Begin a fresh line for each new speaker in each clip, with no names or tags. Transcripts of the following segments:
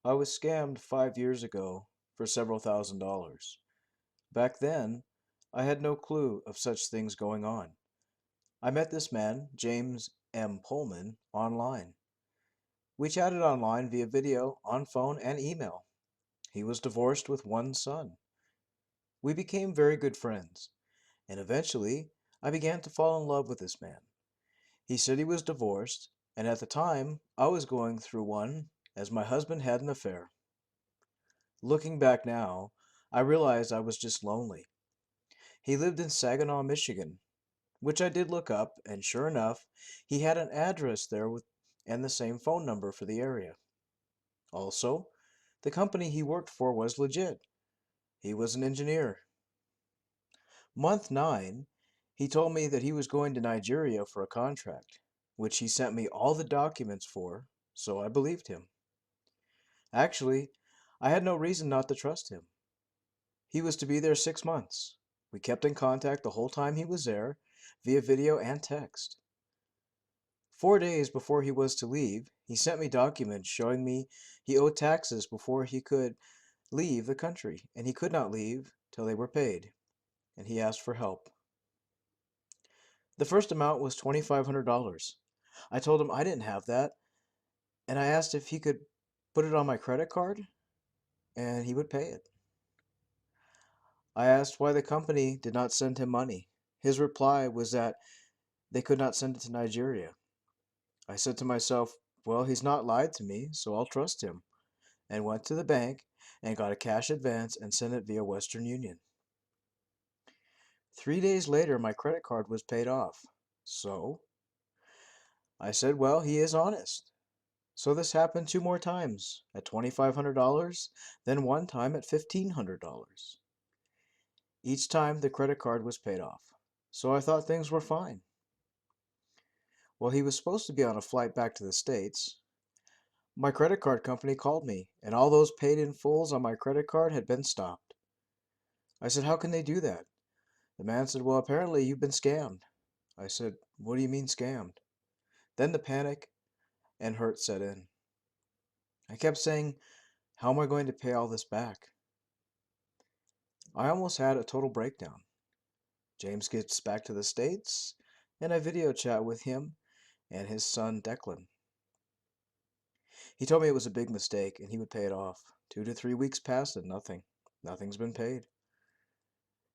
I was scammed 5 years ago for several $1,000s. Back then, I had no clue of such things going on. I met this man, James M. Pullman, online. We chatted online via video, on phone, and email. He was divorced with one son. We became very good friends, and eventually I began to fall in love with this man. He said he was divorced, and at the time I was going through one as my husband had an affair. Looking back now, I realized I was just lonely. He lived in Saginaw, Michigan, which I did look up, and sure enough, he had an address there with and the same phone number for the area. Also, the company he worked for was legit. He was an engineer. Month 9, he told me that he was going to Nigeria for a contract, which he sent me all the documents for, so I believed him. Actually, I had no reason not to trust him. He was to be there 6 months. We kept in contact the whole time he was there, via video and text. 4 days before he was to leave, he sent me documents showing me he owed taxes before he could leave the country, and he could not leave till they were paid, and he asked for help. The first amount was $2,500. I told him I didn't have that, and I asked if he could put it on my credit card, and he would pay it. I asked why the company did not send him money. His reply was that they could not send it to Nigeria. I said to myself, well, he's not lied to me, so I'll trust him, and went to the bank and got a cash advance and sent it via Western Union. 3 days later, my credit card was paid off. So I said, well, he is honest. So this happened 2 more times at $2,500, then one time at $1,500. Each time the credit card was paid off. So I thought things were fine. Well, he was supposed to be on a flight back to the States. My credit card company called me, and all those paid in fulls on my credit card had been stopped. I said, how can they do that? The man said, well, apparently you've been scammed. I said, what do you mean scammed? Then the panic and hurt set in. I kept saying, how am I going to pay all this back? I almost had a total breakdown. James gets back to the States, and I video chat with him and his son Declan. He told me it was a big mistake and he would pay it off. 2 to 3 weeks passed and nothing. Nothing's been paid.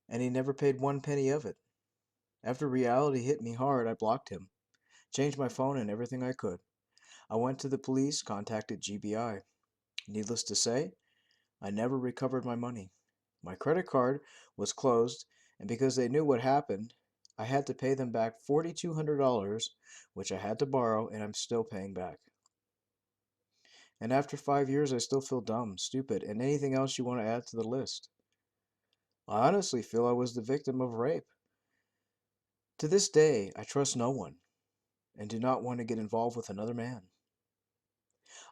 And he never paid one penny of it. After reality hit me hard, I blocked him, changed my phone and everything I could. I went to the police, contacted GBI. Needless to say, I never recovered my money. My credit card was closed, and because they knew what happened, I had to pay them back $4,200, which I had to borrow, and I'm still paying back. And after 5 years, I still feel dumb, stupid, and anything else you want to add to the list. I honestly feel I was the victim of rape. To this day, I trust no one and do not want to get involved with another man.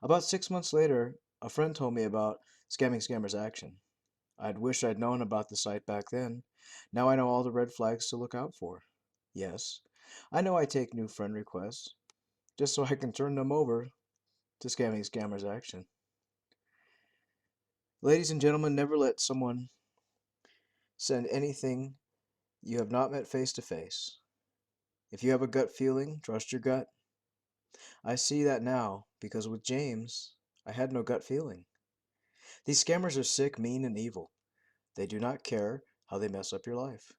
About 6 months later, a friend told me about Scamming Scammers Action. I'd wish I'd known about the site back then. Now I know all the red flags to look out for. Yes, I know I take new friend requests, just so I can turn them over to Scamming Scammers Action. Ladies and gentlemen, never let someone send anything you have not met face to face. If you have a gut feeling, trust your gut. I see that now because with James, I had no gut feeling. These scammers are sick, mean, and evil. They do not care how they mess up your life.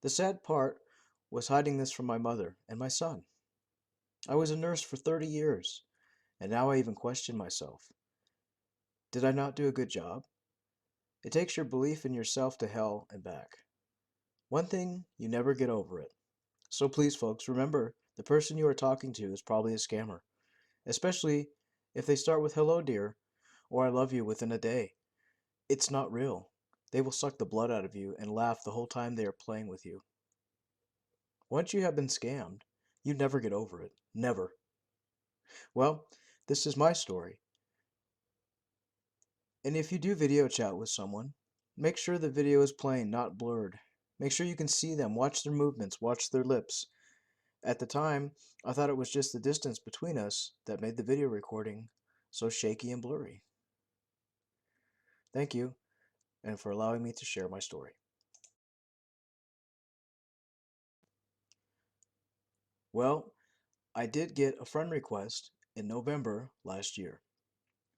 The sad part was hiding this from my mother and my son. I was a nurse for 30 years, and now I even question myself. Did I not do a good job? It takes your belief in yourself to hell and back. One thing, you never get over it. So please, folks, remember the person you are talking to is probably a scammer, especially if they start with hello, dear, or I love you within a day. It's not real. They will suck the blood out of you and laugh the whole time they are playing with you. Once you have been scammed, you never get over it. Never. Well, this is my story. And if you do video chat with someone, make sure the video is plain, not blurred. Make sure you can see them, watch their movements, watch their lips. At the time, I thought it was just the distance between us that made the video recording so shaky and blurry. Thank you, and for allowing me to share my story. Well, I did get a friend request in November last year.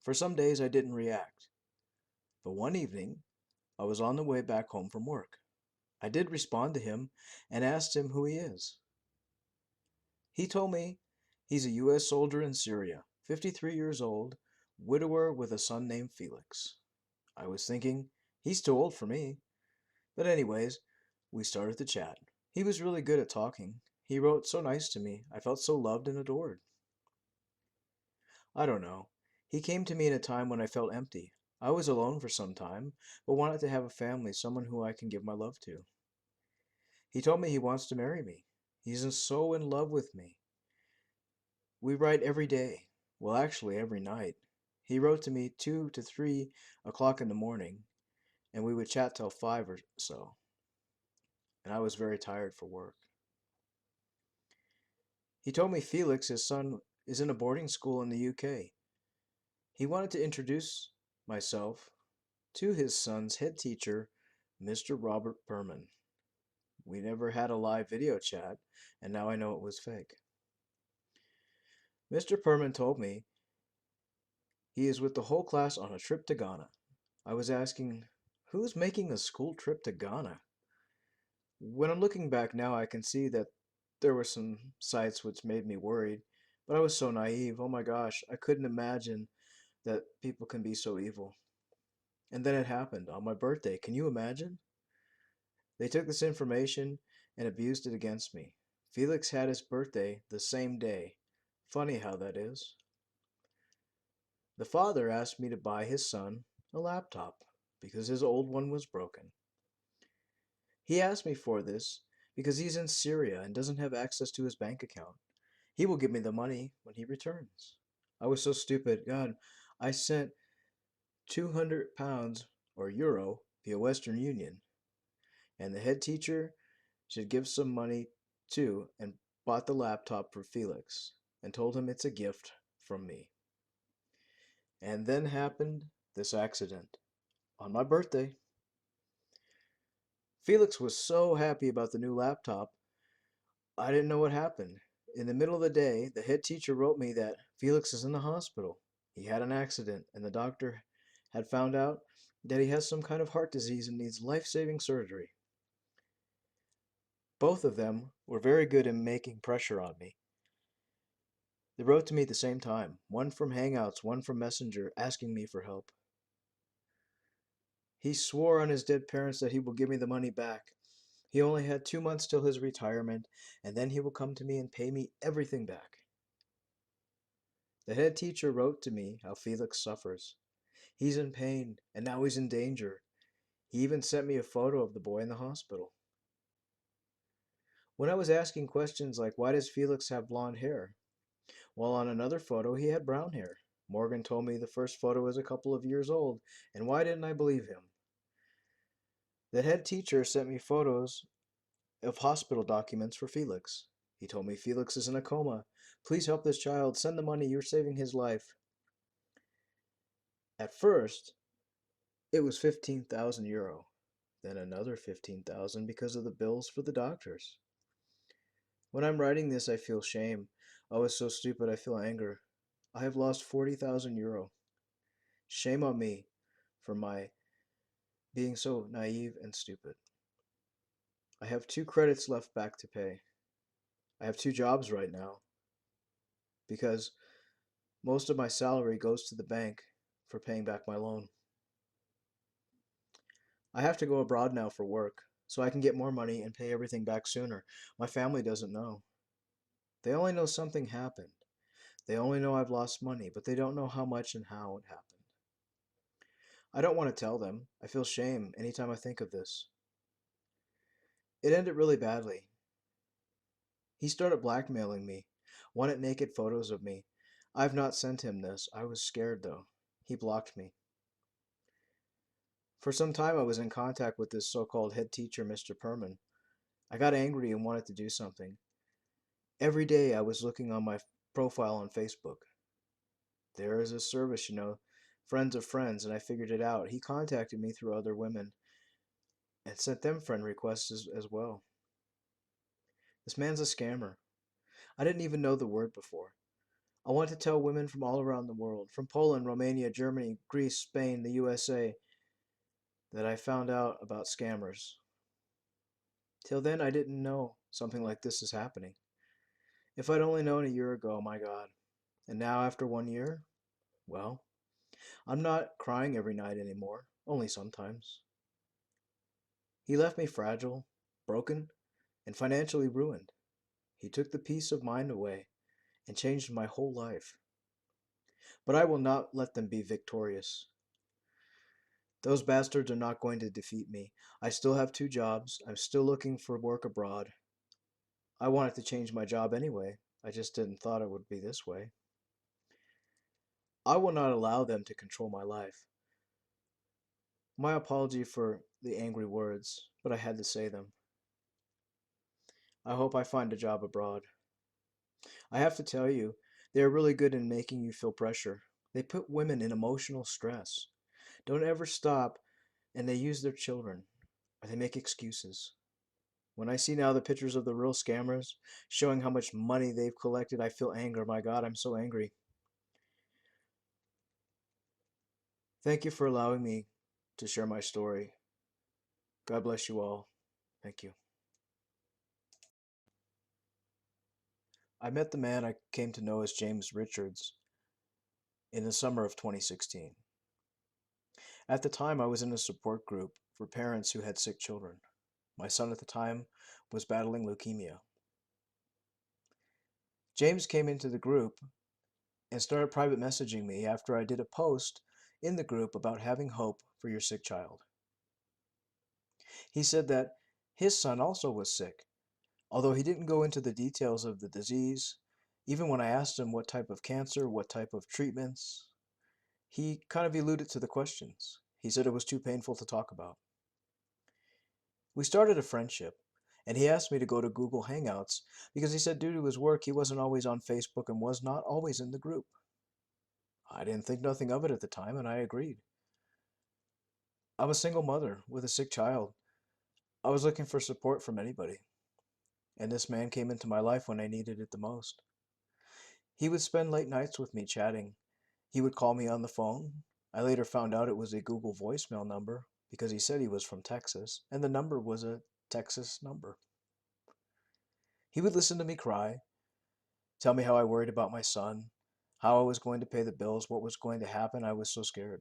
For some days I didn't react, but one evening I was on the way back home from work. I did respond to him and asked him who he is. He told me he's a U.S. soldier in Syria, 53 years old, widower with a son named Felix. I was thinking, he's too old for me. But anyways, we started to chat. He was really good at talking. He wrote so nice to me. I felt so loved and adored. I don't know. He came to me in a time when I felt empty. I was alone for some time, but wanted to have a family, someone who I can give my love to. He told me he wants to marry me. He's so in love with me. We write every day. Well, actually, every night. He wrote to me 2 to 3 o'clock in the morning, and we would chat till 5 or so. And I was very tired for work. He told me Felix, his son, is in a boarding school in the UK. He wanted to introduce myself to his son's head teacher, Mr. Robert Berman. We never had a live video chat, and now I know it was fake. Mr. Perman told me he is with the whole class on a trip to Ghana. I was asking, who's making a school trip to Ghana? When I'm looking back now, I can see that there were some sites which made me worried, but I was so naive. Oh my gosh, I couldn't imagine that people can be so evil. And then it happened on my birthday. Can you imagine? They took this information and abused it against me. Felix had his birthday the same day. Funny how that is. The father asked me to buy his son a laptop because his old one was broken. He asked me for this because he's in Syria and doesn't have access to his bank account. He will give me the money when he returns. I was so stupid. God, I sent £200 or euro via Western Union, and the head teacher should give some money too and bought the laptop for Felix and told him it's a gift from me. And then happened this accident on my birthday. Felix was so happy about the new laptop, I didn't know what happened. In the middle of the day, the head teacher wrote me that Felix is in the hospital. He had an accident, and the doctor had found out that he has some kind of heart disease and needs life-saving surgery. Both of them were very good in making pressure on me. They wrote to me at the same time, one from Hangouts, one from Messenger, asking me for help. He swore on his dead parents that he will give me the money back. He only had 2 months till his retirement, and then he will come to me and pay me everything back. The head teacher wrote to me how Felix suffers. He's in pain, and now he's in danger. He even sent me a photo of the boy in the hospital. When I was asking questions like, why does Felix have blonde hair? While on another photo, he had brown hair. Morgan told me the first photo was a couple of years old, and why didn't I believe him? The head teacher sent me photos of hospital documents for Felix. He told me Felix is in a coma. Please help this child. Send the money. You're saving his life. At first, it was 15,000 euro. Then another 15,000 because of the bills for the doctors. When I'm writing this, I feel shame. I was so stupid, I feel anger. I have lost 40,000 euro. Shame on me for my being so naive and stupid. I have 2 credits left back to pay. I have 2 jobs right now because most of my salary goes to the bank for paying back my loan. I have to go abroad now for work so I can get more money and pay everything back sooner. My family doesn't know. They only know something happened. They only know I've lost money, but they don't know how much and how it happened. I don't want to tell them. I feel shame anytime I think of this. It ended really badly. He started blackmailing me, wanted naked photos of me. I've not sent him this. I was scared though. He blocked me. For some time I was in contact with this so-called head teacher, Mr. Perman. I got angry and wanted to do something. Every day I was looking on my profile on Facebook. There is a service, friends of friends, and I figured it out. He contacted me through other women and sent them friend requests as well. This man's a scammer. I didn't even know the word before. I want to tell women from all around the world, from Poland, Romania, Germany, Greece, Spain, the USA, that I found out about scammers. Till then, I didn't know something like this is happening. If I'd only known a year ago, my God. And now, after 1 year, well, I'm not crying every night anymore, only sometimes. He left me fragile, broken, and financially ruined. He took the peace of mind away and changed my whole life. But I will not let them be victorious. Those bastards are not going to defeat me. I still have 2 jobs. I'm still looking for work abroad. I wanted to change my job anyway. I just didn't thought it would be this way. I will not allow them to control my life. My apology for the angry words, but I had to say them. I hope I find a job abroad. I have to tell you, they are really good in making you feel pressure. They put women in emotional stress. Don't ever stop, and they use their children, or they make excuses. When I see now the pictures of the real scammers showing how much money they've collected, I feel anger. My God, I'm so angry. Thank you for allowing me to share my story. God bless you all. Thank you. I met the man I came to know as James Richards in the summer of 2016. At the time, I was in a support group for parents who had sick children. My son at the time was battling leukemia. James came into the group and started private messaging me after I did a post in the group about having hope for your sick child. He said that his son also was sick, although he didn't go into the details of the disease. Even when I asked him what type of cancer, what type of treatments, he kind of alluded to the questions. He said it was too painful to talk about. We started a friendship, and he asked me to go to Google Hangouts because he said due to his work he wasn't always on Facebook and was not always in the group. I didn't think nothing of it at the time, and I agreed. I'm a single mother with a sick child. I was looking for support from anybody, and this man came into my life when I needed it the most. He would spend late nights with me chatting. He would call me on the phone. I later found out it was a Google voicemail number because he said he was from Texas, and the number was a Texas number. He would listen to me cry, tell me how I worried about my son, how I was going to pay the bills, what was going to happen. I was so scared.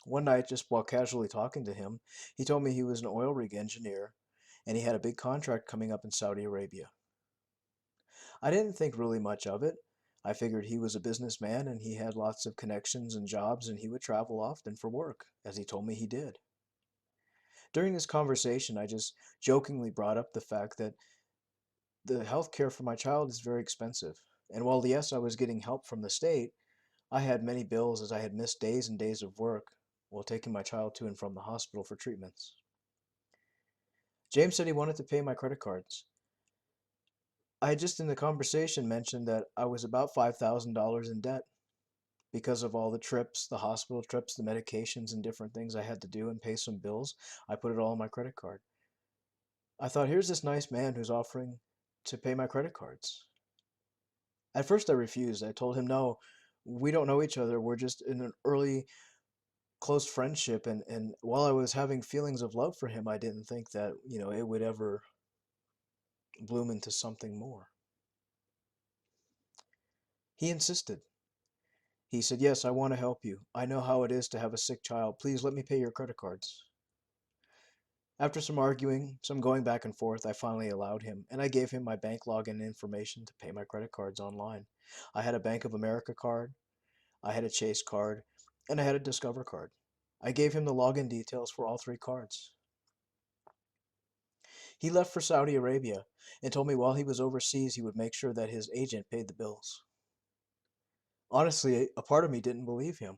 One night, just while casually talking to him, he told me he was an oil rig engineer and he had a big contract coming up in Saudi Arabia. I didn't think really much of it. I figured he was a businessman and he had lots of connections and jobs and he would travel often for work, as he told me he did. During this conversation, I just jokingly brought up the fact that the health care for my child is very expensive. And while, yes, I was getting help from the state, I had many bills as I had missed days and days of work while taking my child to and from the hospital for treatments. James said he wanted to pay my credit cards. I had just in the conversation mentioned that I was about $5,000 in debt because of all the trips, the hospital trips, the medications, and different things I had to do and pay some bills. I put it all on my credit card. I thought, here's this nice man who's offering to pay my credit cards. At first, I refused. I told him, no, we don't know each other. We're just in an early, close friendship. And while I was having feelings of love for him, I didn't think that, it would ever bloom into something more. He insisted. He said, yes, I want to help you. I know how it is to have a sick child. Please let me pay your credit cards. After some arguing, some going back and forth, I finally allowed him, and I gave him my bank login information to pay my credit cards online. I had a Bank of America card, I had a Chase card, and I had a Discover card. I gave him the login details for all 3 cards. He left for Saudi Arabia and told me while he was overseas he would make sure that his agent paid the bills. Honestly, a part of me didn't believe him,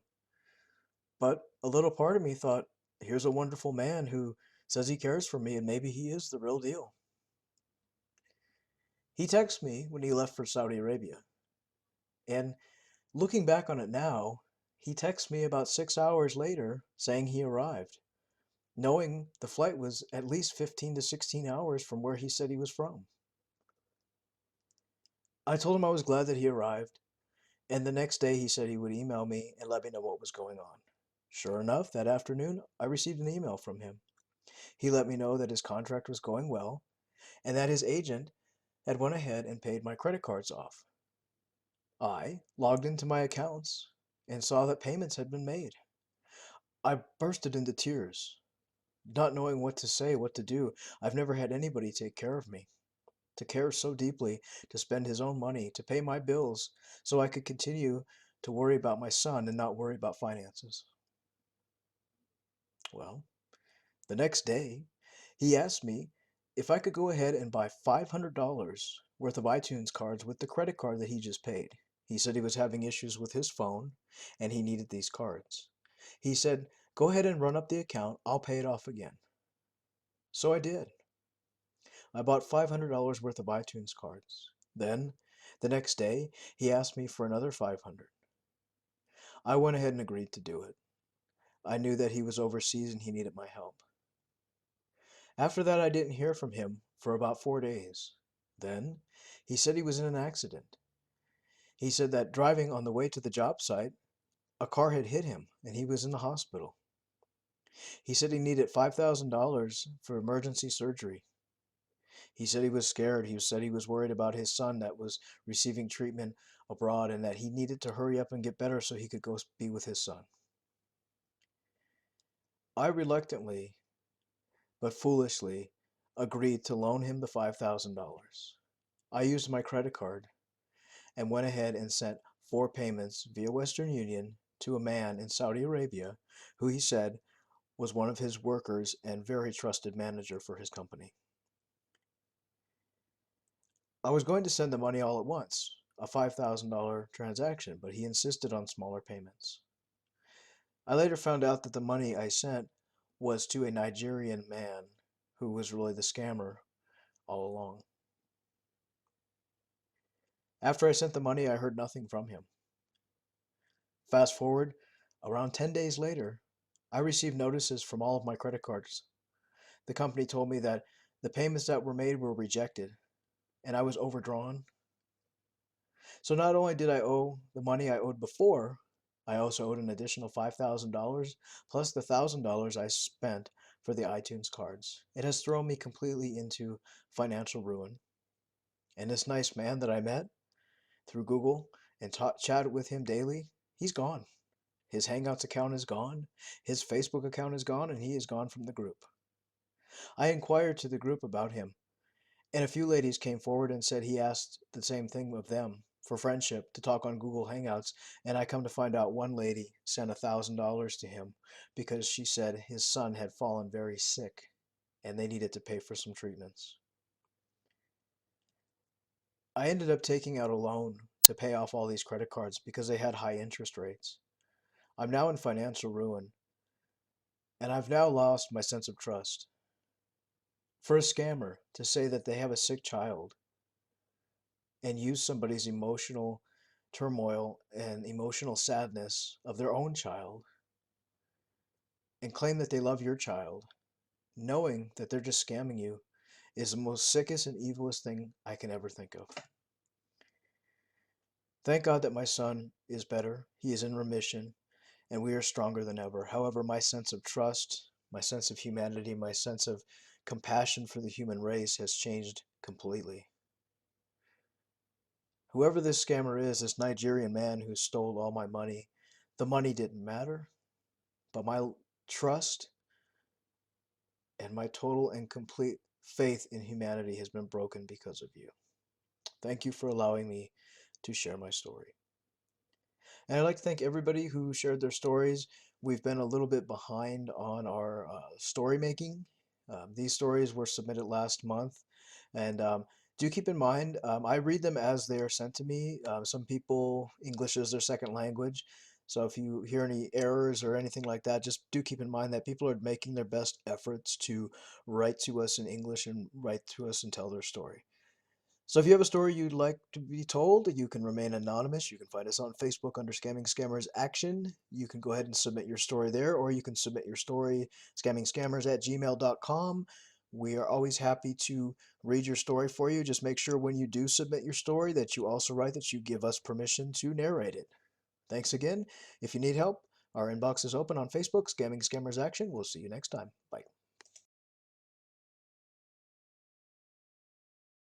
but a little part of me thought, here's a wonderful man who says he cares for me and maybe he is the real deal. He texted me when he left for Saudi Arabia, and Looking back on it now, he texted me about 6 hours later saying he arrived, knowing the flight was at least 15 to 16 hours from where he said he was from. I told him I was glad that he arrived, and the next day he said he would email me and let me know what was going on. Sure enough, that afternoon I received an email from him. He let me know that his contract was going well and that his agent had went ahead and paid my credit cards off. I logged into my accounts and saw that payments had been made. I bursted into tears, not knowing what to say, what to do. I've never had anybody take care of me, to care so deeply, to spend his own money, to pay my bills so I could continue to worry about my son and not worry about finances. Well, the next day, he asked me if I could go ahead and buy $500 worth of iTunes cards with the credit card that he just paid. He said he was having issues with his phone and he needed these cards. He said, "Go ahead and run up the account, I'll pay it off again." So I did. I bought $500 worth of iTunes cards. Then, the next day, he asked me for another 500. I went ahead and agreed to do it. I knew that he was overseas and he needed my help. After that, I didn't hear from him for about 4 days. Then, he said he was in an accident. He said that driving on the way to the job site, a car had hit him and he was in the hospital. He said he needed $5,000 for emergency surgery. He said he was scared. He said he was worried about his son that was receiving treatment abroad and that he needed to hurry up and get better so he could go be with his son. I reluctantly, but foolishly, agreed to loan him the $5,000. I used my credit card and went ahead and sent 4 payments via Western Union to a man in Saudi Arabia who he said was one of his workers and very trusted manager for his company. I was going to send the money all at once, a $5,000 transaction, but he insisted on smaller payments. I later found out that the money I sent was to a Nigerian man who was really the scammer all along. After I sent the money, I heard nothing from him. Fast forward, around 10 days later, I received notices from all of my credit cards. The company told me that the payments that were made were rejected and I was overdrawn. So not only did I owe the money I owed before, I also owed an additional $5,000 plus the $1,000 I spent for the iTunes cards. It has thrown me completely into financial ruin. And this nice man that I met through Google and chatted with him daily, he's gone. His Hangouts account is gone, his Facebook account is gone, and he is gone from the group. I inquired to the group about him, and a few ladies came forward and said he asked the same thing of them for friendship to talk on Google Hangouts, and I come to find out one lady sent $1,000 to him because she said his son had fallen very sick and they needed to pay for some treatments. I ended up taking out a loan to pay off all these credit cards because they had high interest rates. I'm now in financial ruin, and I've now lost my sense of trust. For a scammer to say that they have a sick child and use somebody's emotional turmoil and emotional sadness of their own child and claim that they love your child, knowing that they're just scamming you, is the most sickest and evilest thing I can ever think of. Thank God that my son is better, he is in remission, and we are stronger than ever. However, my sense of trust, my sense of humanity, my sense of compassion for the human race has changed completely. Whoever this scammer is, this Nigerian man who stole all my money, the money didn't matter, but my trust and my total and complete faith in humanity has been broken because of you. Thank you for allowing me to share my story. And I'd like to thank everybody who shared their stories. We've been a little bit behind on our story making. These stories were submitted last month, and do keep in mind, I read them as they are sent to me. Some people, English is their second language, so if you hear any errors or anything like that, just do keep in mind that people are making their best efforts to write to us in English and write to us and tell their story. So if you have a story you'd like to be told, you can remain anonymous. You can find us on Facebook under Scamming Scammers Action. You can go ahead and submit your story there, or you can submit your story scammingscammers@gmail.com. We are always happy to read your story for you. Just make sure when you do submit your story that you also write that you give us permission to narrate it. Thanks again. If you need help, our inbox is open on Facebook, Scamming Scammers Action. We'll see you next time. Bye.